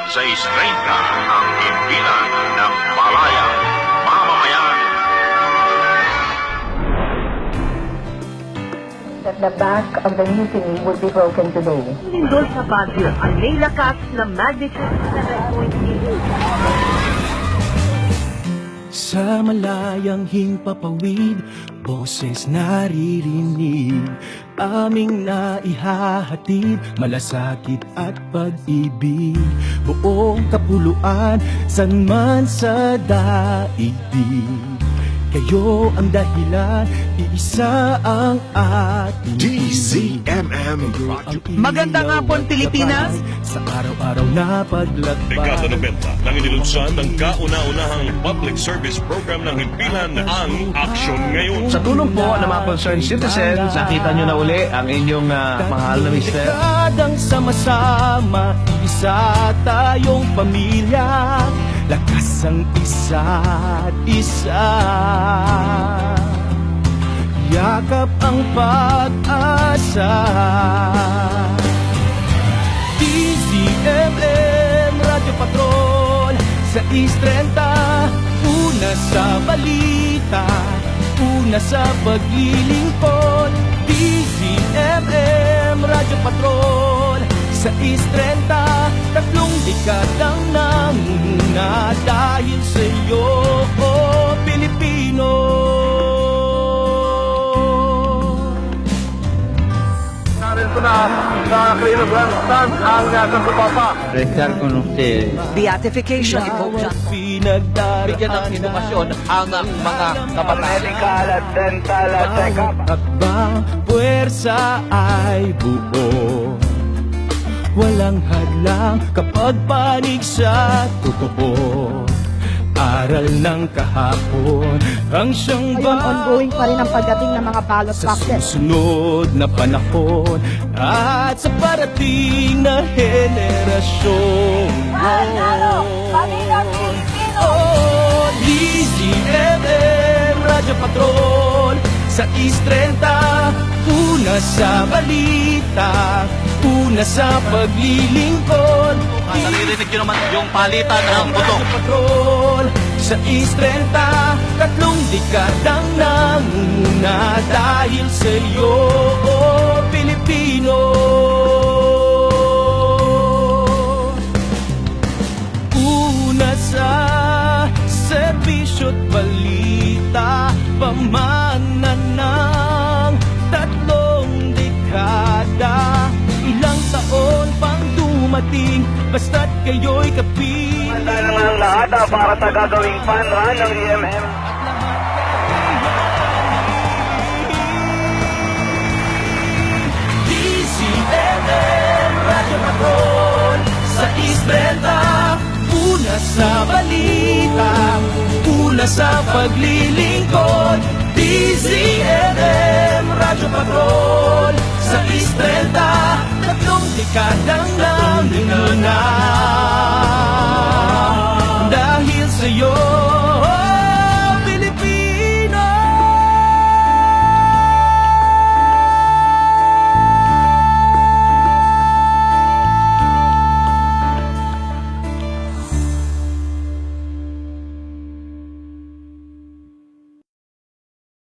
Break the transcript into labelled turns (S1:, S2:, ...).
S1: sa Istrenta ang himpilan ng balayang mamamayan.
S2: That the back of the mutiny would be broken today.
S3: Lindol sa Baguio ang may lakas na magnitude 7.8.
S4: Sa malayang himpapawid, boses naririnig, aming naihahatid, malasakit at pag-ibig, buong kapuluan, san man sa daigdig. Kayo ang dahilan, iisa ang ating
S1: DZMM
S5: Magandang hapon, Pilipinas!
S4: Sa araw-araw na paglakbay.
S6: Dekada 90 nang inilunsan ng kauna-unahang public service program ng himpilan ang Aksyon Ngayon.
S5: Sa tulong po ng mga concerned citizens, nakita nyo na uli ang inyong mahal na mister.
S4: Dekadang sama-sama, isa tayong pamilya, lakas ang isa't isa. Yakap ang pag-asa. DZMM Radio Patrol sa Istrenta, una sa balita, una sa paglilingkod. DZMM Radio Patrol sa Istrenta, 3 dekadang nangunguna dahil sa iyo, oh Pilipino.
S7: Narito na sa Krilogram Stand ang Santupapa.
S3: Beatification ni Pope John.
S5: Bigyan ng edukasyon ang mga kabataan.
S7: Medical at dental check-up.
S4: Habang puwersa ay buo, walang hadlang kapag panig sa totoo. Aral ng kahapon ang siyang
S8: Ngayon, ongoing pa rin ang pagdating ng mga ballot
S4: sa
S8: boxes.
S4: susunod na panahon at sa parating na henerasyon. Oh, DZMM Radio Patrol sa Istrenta, una sa balita, una sa paglilingkod.
S5: Naririnig nyo naman yung palitan ng putok.
S4: Patrol sa Istrenta, 3 dekadang nangunguna dahil sa iyo, oh Pilipino. Una sa serbisyo't balita, pamana ng 3 dekada. Ilang taon pang dumating, basta't kayo'y kapiling.
S7: Handa naman ang lahat para sa gagawing fun run ng EMM.
S4: DZMM Radio Patrol sa Istrenta, una sa balita, una sa paglilingkod. DZMM Radio Patrol